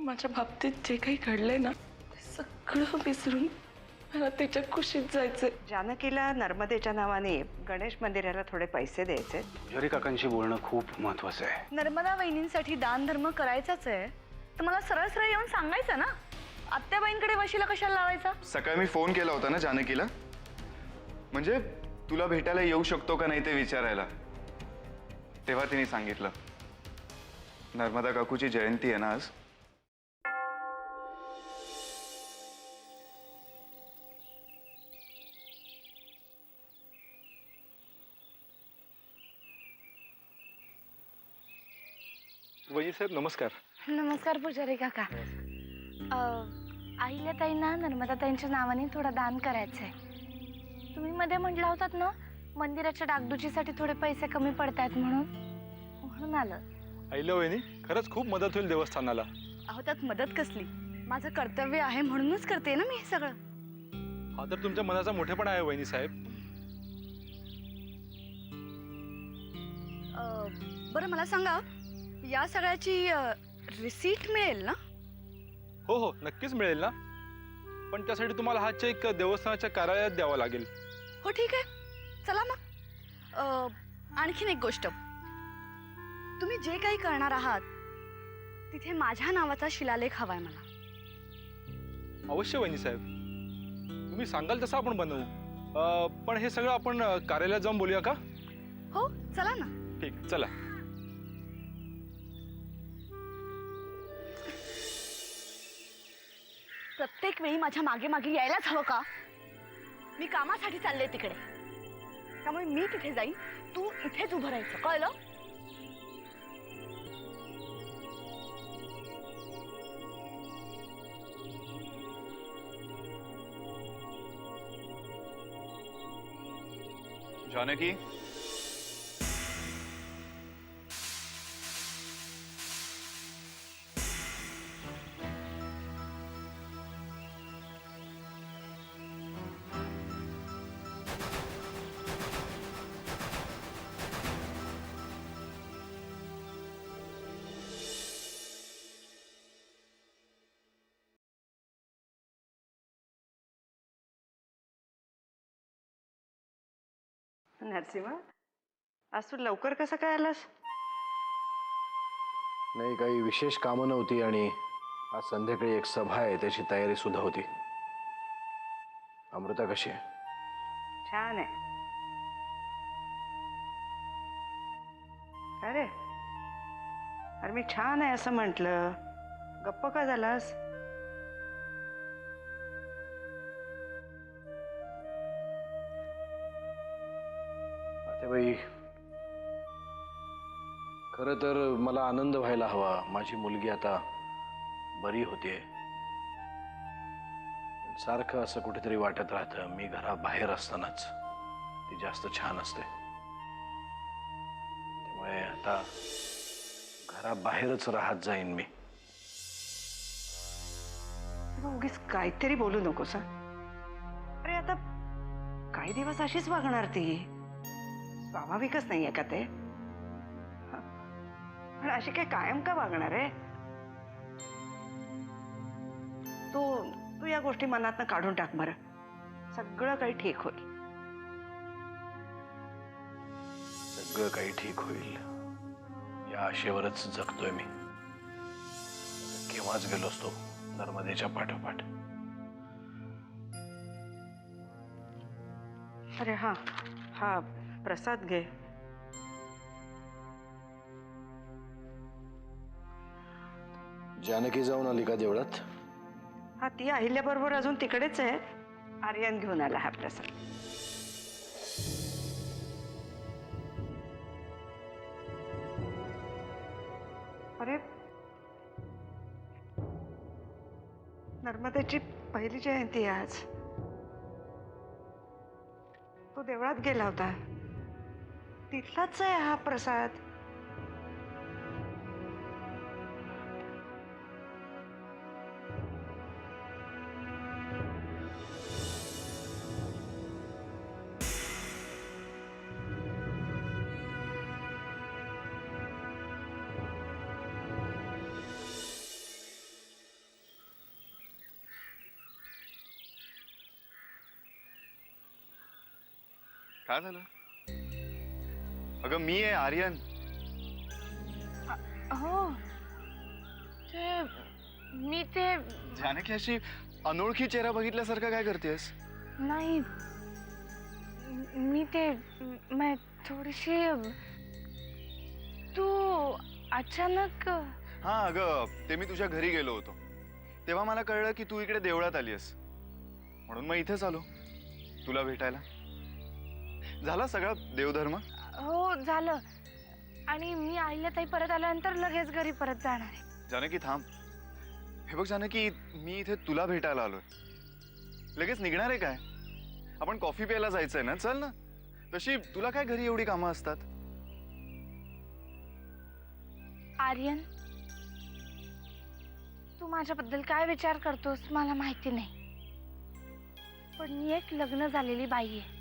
माझ्या बाबतीत जे काही घडलंय ना ते सगळं विसरून मला त्याच्या खुशीत जायचंय. जानकीला नर्मदेच्या नावाने गणेश मंदिराला थोडे पैसे द्यायचे. पुजारी काकांशी बोलणं खूप महत्वाचं आहे. नर्मदा वहिनींसाठी दान धर्म करायचाच आहे तर मला सरळ सरळ येऊन सांगायचं ना. आत्याबाईंकडे वशीला कशाला लावायचा? सकाळी मी फोन केला होता ना जानकीला, म्हणजे तुला भेटायला येऊ शकतो का नाही ते विचारायला. तेव्हा तिने सांगितलं नर्मदा काकूची जयंती आहे ना आज. वही साहेब नमस्कार. नमस्कार पुजारी काका. अहिल्याताईंना नर्मदाताईंच्या नावाने थोडं दान करायचंय. तुम्ही मध्ये म्हटला होतात ना मंदिराच्या डागडुजीसाठी थोडे पैसे कमी पडतायत म्हणून आलं. अहिल्या वहिनी खरंच खूप मदत होईल देवस्थानाला. अहो त्यात मदत कसली, माझं कर्तव्य आहे म्हणूनच करते ना मी हे सगळं. हा तर तुमच्या मनाचा मोठेपणा आहे वहिनी साहेब. बरं मला सांगा, या सगळ्याची रिसीट मिळेल ना? हो हो नक्कीच मिळेल ना, पण त्यासाठी तुम्हाला हा चेक देवस्थानाच्या कार्यालयात द्यावा लागेल. हो ठीक आहे, चला मग. आणखीन एक गोष्ट, तुम्ही जे काही करणार आहात तिथे माझ्या नावाचा शिलालेख हवाय मला. अवश्य वहिनी साहेब, तुम्ही सांगाल तसं आपण बनवू. पण हे सगळं आपण कार्यालयात जाऊन बोलूया का? हो चला ना. ठीक, चला. प्रत्येक वेळी माझ्या मागे मागे यायलाच हवं का? मी कामासाठी चालले तिकडे, त्यामुळे मी तिथे जाईन, तू इथेच उभं राहायचं, कळलं? जानकी, नरसिंह, आज तू लवकर कसं काय आलास? नाही, काही विशेष कामं नव्हती आणि आज संध्याकाळी एक सभा आहे, त्याची तयारी सुद्धा होती. अमृता कशी आहे? छान आहे. अरे अरे मी छान आहे असं म्हटलं, गप्प का झालास? बाई, खरं तर मला आनंद व्हायला हवा. माझी मुलगी आता बरी होतीये. सारखं असं कुठेतरी वाटत राहतं मी घराबाहेर असतानाच ती जास्त छान असते. त्यामुळे आता घराबाहेरच राहत जाईन मी. उगीच काहीतरी बोलू नकोस. अरे आता काही दिवस अशीच वागणार ती, स्वाभाविकच नाहीये का ते? पण अशी काय कायम का वागणार आहे? तू या गोष्टी मनातनं काढून टाक बरं, सगळं काही ठीक होईल. सगळं काही ठीक होईल या आशेवरच जगतोय मी. केव्हाच गेलो असतो नर्मदेच्या पाठोपाठ. अरे हा हा प्रसाद घे. जानकी जाऊन आली का देवळात? हा, ती अहिल्याबरोबर अजून तिकडेच आहे. आर्यन घेऊन आला हा प्रसाद. अरे नर्मदेची पहिली जयंती आहे आज. तो देवळात गेला होता, तिथलाच आहे हा प्रसाद. काय झालं? अगं मी आहे आर्यन. हो ते मी ते जानकी अशी अनोळखी चेहरा बघितल्यासारखं काय करतेस? नाही मी ते मैं थोडीशी तू अचानक हा अगं ते मी तुझ्या घरी गेलो होतो तेव्हा मला कळलं की तू इकडे देवळात आलीस, म्हणून मग इथेच आलो तुला भेटायला. झाला सगळा देवधर्म? हो झालं. आणि मी आईला ताई परत आल्यानंतर लगेच घरी परत जाणार आहे. जानकी थांब. हे बघ जानकी, मी इथे तुला भेटायला आलोय. लगेच निघणार आहे काय? आपण कॉफी प्यायला जायचंय ना, चल ना. तशी तुला काय घरी एवढी कामं असतात? आर्यन तू माझ्याबद्दल काय विचार करतोस मला माहिती नाही, पण मी एक लग्न झालेली बाई आहे.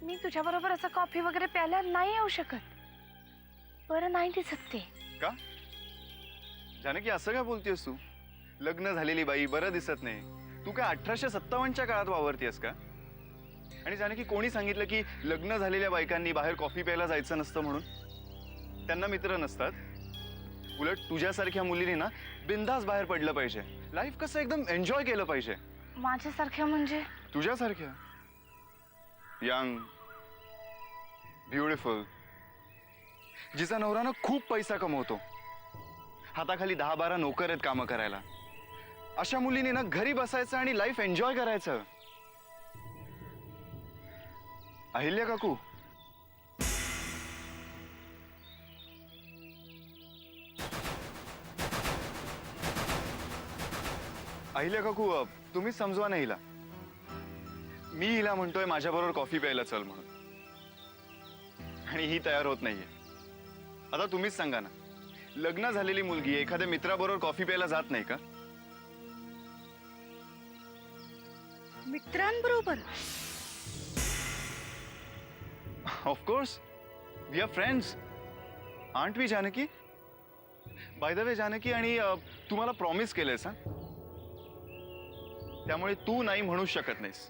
मी तुझ्या बरोबर असं कॉफी वगैरे प्यायला नाही येऊ शकत. बरं नाही दिसत ते. का जानकी असं काय बोलतेस तू? लग्न झालेली बाई बरं दिसत नाही? तू काय 1857च्या काळात वावरतेस का? आणि जानकी कोणी सांगितलं की लग्न झालेल्या बायकांनी बाहेर कॉफी प्यायला जायचं नसतं म्हणून? त्यांना मित्र नसतात? उलट तुझ्यासारख्या मुलीने ना बिंदास बाहेर पडलं पाहिजे. लाईफ कसं एकदम एन्जॉय केलं पाहिजे. माझ्यासारख्या म्हणजे? तुझ्यासारख्या यंग, ब्युटिफुल, जिचा नवरा ना खूप पैसा कमवतो, हाताखाली 10-12 नोकर आहेत कामं करायला. अशा मुलीने ना घरी बसायचं आणि लाईफ एन्जॉय करायचं. अहिल्या काकू, अहिल्या काकू, तुम्हीच समजवा ना हिला. मी हिला म्हणतोय माझ्याबरोबर कॉफी प्यायला चल म्हणून, आणि ही तयार होत नाहीये. आता तुम्हीच सांगा ना, लग्न झालेली मुलगी एखाद्या मित्राबरोबर कॉफी प्यायला जात नाही का? मित्रांबरोबर? Of course, we are friends. Aunt we Janaki? By the way Janaki, आणि तुम्हाला प्रॉमिस केलंयस हा, त्यामुळे तू नाही म्हणू शकत नाहीस.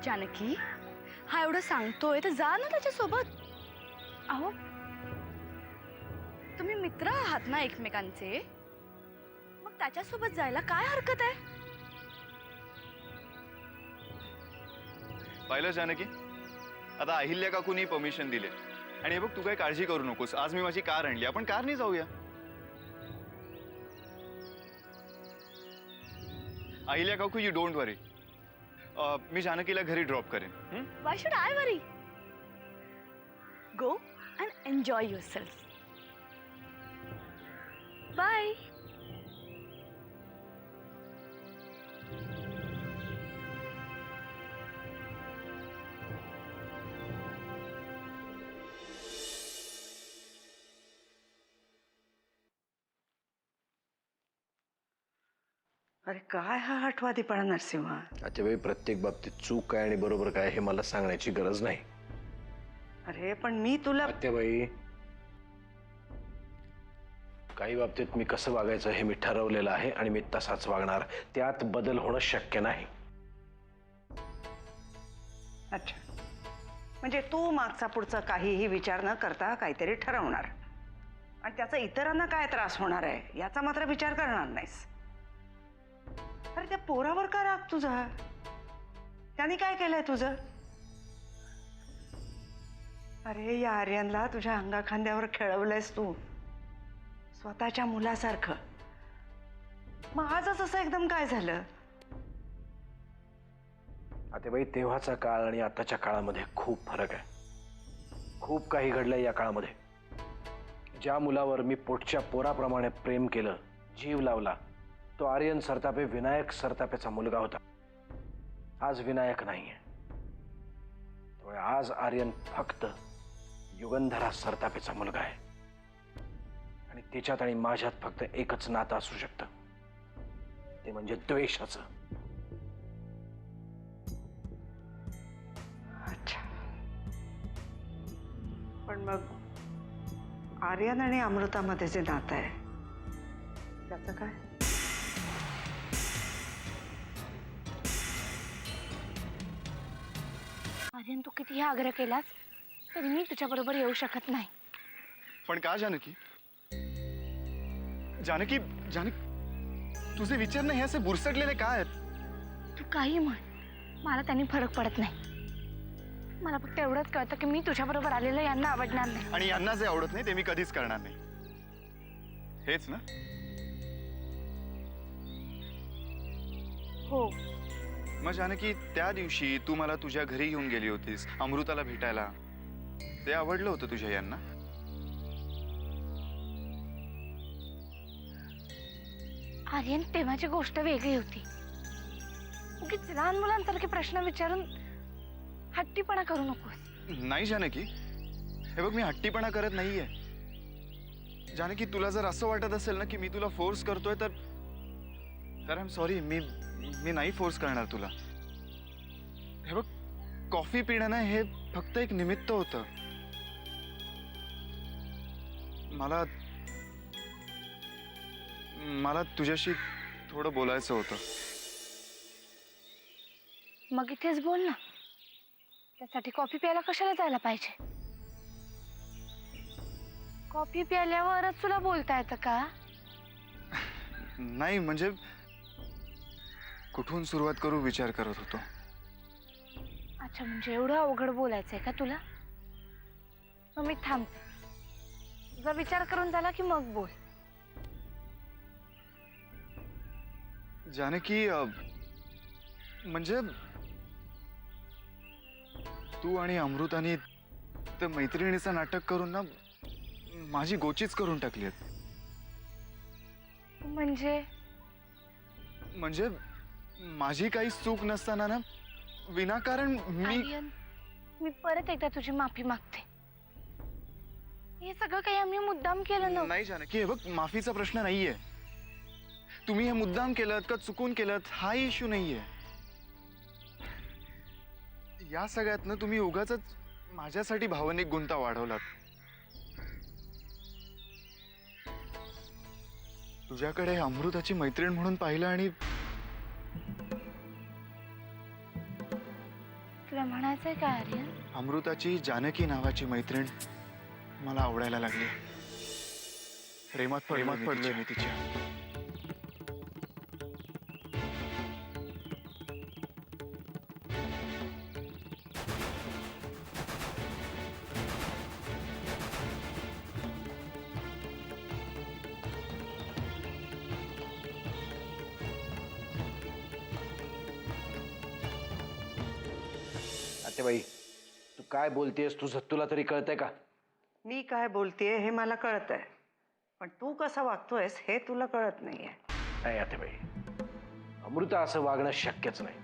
जानकी, हा एवढं सांगतोय तर जा ना त्याच्यासोबत. अहो तुम्ही मित्र आहात ना एकमेकांचे, मग त्याच्यासोबत जायला काय हरकत आहे? पाहिलं जानकी, आता अहिल्या काकूनी परमिशन दिले. आणि हे बघ, तू काही काळजी करू नकोस. आज मी माझी कार आणली, आपण कारने जाऊया. अहिल्या काकू, यू डोंट वरी. मी जानकीला घरी ड्रॉप करेन. Why should I worry? Go and enjoy yourself. Bye. अरे काय हा हटवादीपणा नरसिंहा? आतेबाई, प्रत्येक बाबतीत चूक काय आणि बरोबर काय हे मला सांगण्याची गरज नाही. अरे पण मी तुला आतेबाई, काही बाबतीत मी कसं वागायचं हे मी ठरवलेलं आहे आणि मी तसाच वागणार. त्यात बदल होणं शक्य नाही. अच्छा, म्हणजे तू मागचा पुढचा काहीही विचार न करता काहीतरी ठरवणार आणि त्याचा इतरांना काय त्रास होणार आहे याचा मात्र विचार करणार नाहीस. अरे त्या पोरावर का राग तुझा? त्याने काय केलंय तुझं? अरे या आर्यनला तुझ्या अंगाखांद्यावर खेळवलंयस तू स्वतःच्या मुलासारखं. मग आजच असं एकदम काय झालं? आतेबाई, तेव्हाचा काळ आणि आताच्या काळामध्ये खूप फरक आहे. खूप काही घडलंय या काळामध्ये. ज्या मुलावर मी पोटच्या पोराप्रमाणे प्रेम केलं, जीव लावला, तो आर्यन सरतापे विनायक सरतापेचा मुलगा होता. आज विनायक नाहीये. त्यामुळे आज आर्यन फक्त युगंधरा सरतापेचा मुलगा आहे. आणि तिच्यात आणि माझ्यात फक्त एकच नातं असू शकतं, ते म्हणजे द्वेषाचं. अच्छा, पण मग आर्यन आणि अमृतामध्ये जे नातं आहे त्याचं काय? आर्यन, तू कितीही आग्रह केलास तरी मी तुझ्याबरोबर येऊ शकत नाही. पण का जानकी? जानकी जानकी तुझे विचार नाही हे असे बुरसटलेले का आहेत? तू काही म्हण, मला त्यांनी फरक पडत नाही. मला फक्त एवढंच कळतं की मी तुझ्याबरोबर आलेलं यांना आवडणार नाही. आणि यांना जे आवडत नाही ते मी कधीच करणार नाही. हेच ना? हो, मग जानकी, त्या दिवशी तू मला तुझ्या घरी घेऊन गेली होतीस अमृताला भेटायला, ते आवडलं होतं तुझ्या यांना? आर्यन, तेव्हाची गोष्ट वेगळी होती. उगीच लहान मुलांसारखे प्रश्न विचारून हट्टीपणा करू नकोस. नाही जानकी, हे बघ मी हट्टीपणा करत नाहीये. जानकी, तुला जर असं वाटत असेल ना की मी तुला फोर्स करतोय तर आय एम सॉरी. मी नाही फोर्स करणार तुला. हे बघ, कॉफी पिणं ना हे फक्त एक निमित्त होतं. मला तुझ्याशी थोडं बोलायचं होतं. मग इथेच बोल ना. त्यासाठी कॉफी प्यायला कशाला जायला पाहिजे? कॉफी प्यायल्यावरच तुला बोलता येतं का? नाही म्हणजे कुठून सुरुवात करू विचार करत होतो. अच्छा, म्हणजे एवढं अवघड बोलायचंय का तुला? मग मी थांबते. तुझा विचार करून झाला की मग बोल. जानकी, म्हणजे तू आणि अमृतानी ते मैत्रिणीचं नाटक करून ना माझी गोचीच करून टाकली आहे. म्हणजे माझी काही चूक नसताना ना विनाकारण आर्यन, मी परत एकदा तुझी माफी मागते. हे सगळं काही आम्ही मुद्दाम केलं नव्हतं. नाही जानकी, हे बघ, माफीचा प्रश्न नाहीये. तुम्ही हे मुद्दाम केलं का चुकून केलं हा इश्यू नाहीये. या सगळ्यातनं तुम्ही उगाच माझ्यासाठी भावनिक गुंता वाढवलात. तुझ्याकडे अमृताची मैत्रीण म्हणून पाहिलं आणि तुला म्हणायचंय काय आर्यन? अमृताची जानकी नावाची मैत्रीण मला आवडायला लागली. प्रेमात पडलोय मी तिच्या. आतेबाई, तू काय बोलतेस तुला तरी कळतंय का? मी काय बोलतेय हे मला कळतंय, पण तू कसा वागतोयस हे तुला कळत नाहीये. नाही आतेबाई, अमृता असं वागणं शक्यच नाही.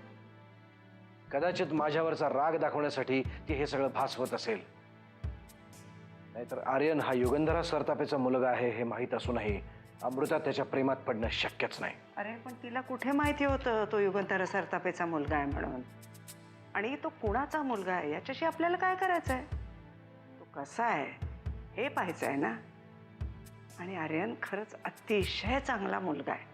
कदाचित माझ्यावरचा राग दाखवण्यासाठी ती हे सगळं भासवत असेल. नाहीतर आर्यन हा युगंधरा सरतापेचा मुलगा आहे हे माहीत असूनही अमृता त्याच्या प्रेमात पडणं शक्यच नाही. अरे पण तिला कुठे माहिती होतं तो युगंधर सरतापेचा मुलगा आहे म्हणून? आणि तो कुणाचा मुलगा आहे याच्याशी आपल्याला काय करायचंय? तो कसा आहे हे पाहायचं आहे ना. आणि आर्यन खरंच अतिशय चांगला मुलगा आहे.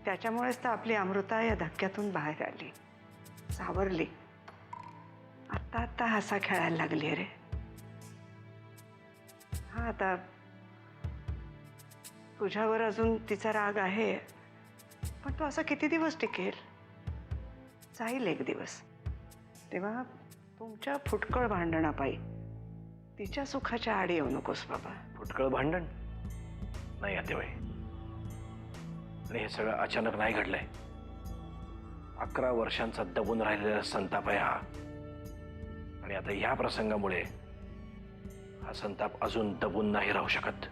त्याच्यामुळेच तर आपली अमृता या धक्क्यातून बाहेर आली, सावरली. आत्ता आत्ता हसा खेळायला लागली रे. हा, आता तुझ्यावर अजून तिचा राग आहे, पण तो असा किती दिवस टिकेल? जाईल एक दिवस. तेव्हा तुमच्या फुटकळ भांडणापायी तिच्या सुखाच्या आडी येऊ नकोस बाबा. फुटकळ भांडण नाही आतेबाई. आणि हे सगळं अचानक नाही घडलंय. 11 वर्षांचा दबून राहिलेला संताप आहे हा. आणि आता या प्रसंगामुळे हा संताप अजून दबून नाही राहू शकत.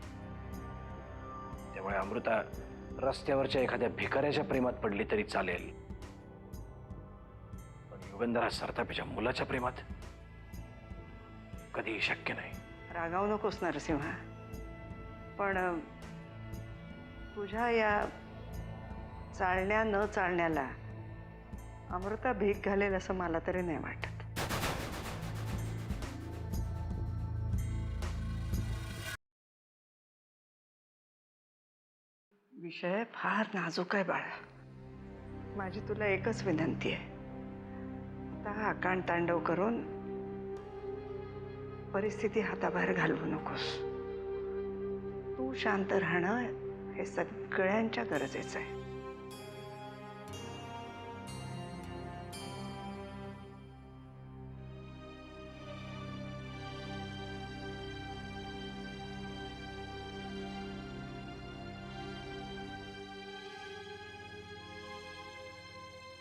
त्यामुळे अमृता रस्त्यावरच्या एखाद्या भिकाऱ्याच्या प्रेमात पडली तरी चालेल, पण युगंधरा सरतापेच्या मुलाच्या प्रेमात कधीही शक्य नाही. रागावू नकोस नरसिंहा, पण तुझ्या या चालण्या न चालण्याला अमृता भीक घालेल असं मला तरी नाही वाटत. विषय फार नाजूक आहे बाळा. माझी तुला एकच विनंती आहे, आता आकांड तांडव करून परिस्थिती हाताबाहेर घालवू नकोस. तू शांत राहणं हे सगळ्यांच्या गरजेचं आहे.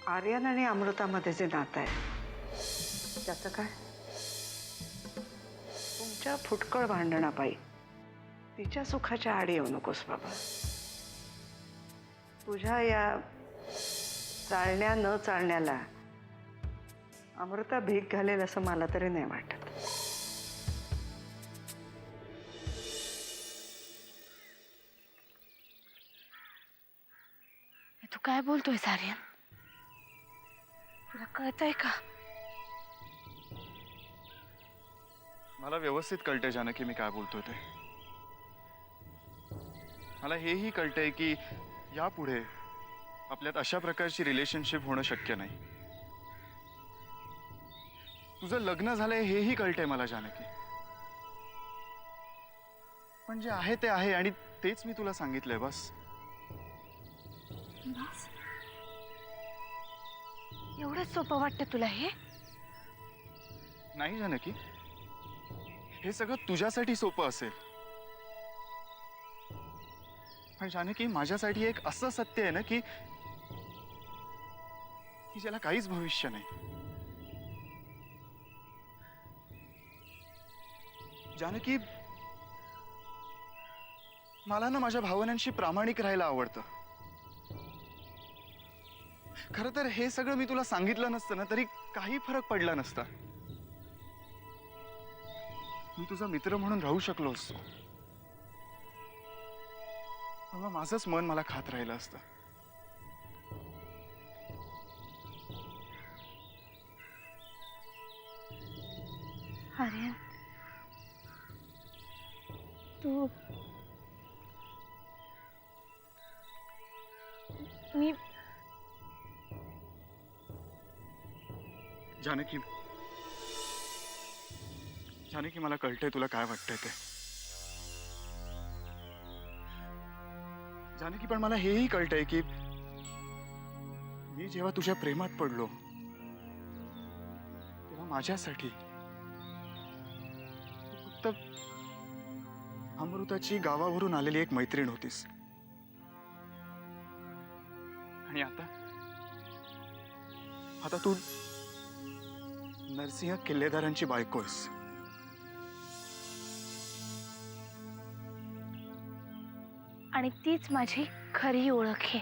आर्यन आणि अमृतामध्ये जे नातं आहे त्याचं काय? तुमच्या फुटकळ भांडणापायी तिच्या सुखाच्या आड येऊ नकोस बाबा. तुझ्या या चालण्या न चालण्याला अमृता भीक घालेल असं मला तरी नाही वाटत. हे तू काय बोलतोय आर्यन? तुला कळतंय का? मला व्यवस्थित कळतंय जानकी मी काय बोलतोय ते. मला हेही कळतंय की यापुढे आपल्यात अशा प्रकारची रिलेशनशिप होणं शक्य नाही. तुझं लग्न झालंय हेही कळतंय मला जानकी. पण जे आहे ते आहे आणि तेच मी तुला सांगितलंय बस. बस एवढंच सोपं वाटतं तुला हे? नाही जानकी, हे सगळं तुझ्यासाठी सोपं असेल, पण जानकी माझ्यासाठी एक असं सत्य आहे ना की ज्याला काहीच भविष्य नाही. जानकी, मला ना माझ्या भावनांशी प्रामाणिक राहायला आवडतं. खरं तर हे सगळं मी तुला सांगितलं नसतं ना तरी काही फरक पडला नसता. मी तुझा मित्र म्हणून राहू शकलो असतो, तेव्हा माझंच मन मला खात राहिलं असतं. आर्यन, तू मी जानकी, जानकी मला कळतंय तुला काय वाटतंय ते. जानकी, पण मला हेही कळतंय की मी जेव्हा तुझ्या प्रेमात पडलो तेव्हा माझ्यासाठी तू फक्त अमृताची गावावरून आलेली एक मैत्रीण होतीस. आणि आता तू नरसिंह किल्लेदारांची बायको आहेस. आणि तीच माझी खरी ओळख आहे.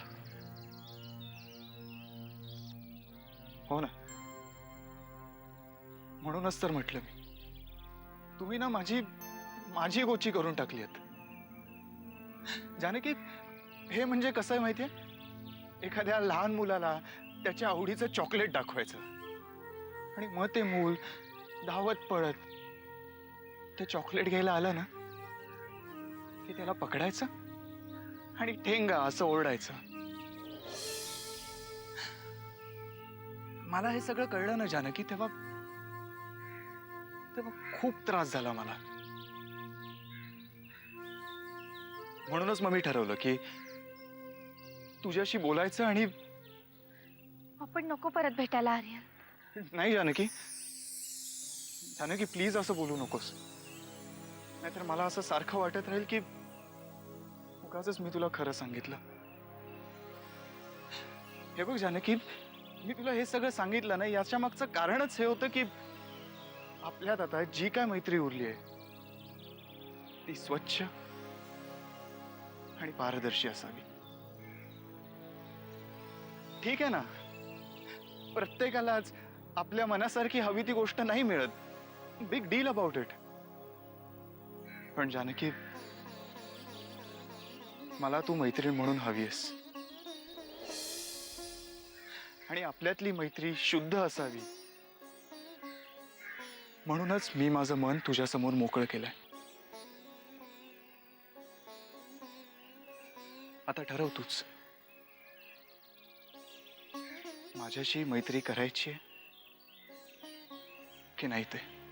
हो ना, म्हणूनच तर म्हटलं मी, तुम्ही ना माझी गोची करून टाकली आहेत. जानकी, हे म्हणजे कसं आहे माहितीये, एखाद्या लहान मुलाला त्याच्या आवडीचं चॉकलेट दाखवायचं आणि मग ते मूल धावत पळत ते चॉकलेट घ्यायला आलं ना की त्याला पकडायचं आणि ठेंगा असं ओरडायचं. मला हे सगळं कळलं ना जानकी, तेव्हा खूप त्रास झाला मला. म्हणूनच मग मी ठरवलं की तुझ्याशी बोलायचं. आणि आपण नको परत भेटायला आर्यन. नाही जानकी, जानकी प्लीज असं बोलू नकोस, नाहीतर मला असं सारखं वाटत राहील की उगाचच मी तुला खरं सांगितलं. हे बघ जानकी, मी तुला हे सगळं सांगितलं ना याच्या मागचं कारणच हे होतं की आपल्यात आता जी काय मैत्री उरली आहे ती स्वच्छ आणि पारदर्शी असावी. ठीक आहे ना, प्रत्येकालाच आपल्या मनासारखी हवी ती गोष्ट नाही मिळत. Big deal about it. पण जानकी, मला तू मैत्रीण म्हणून हवीस आणि आपल्यातली मैत्री शुद्ध असावी. म्हणूनच मी माझं मन तुझ्यासमोर मोकळं केलंय. आता ठरव तूच. माझ्याशी मैत्री करायची आहे की नाही ते.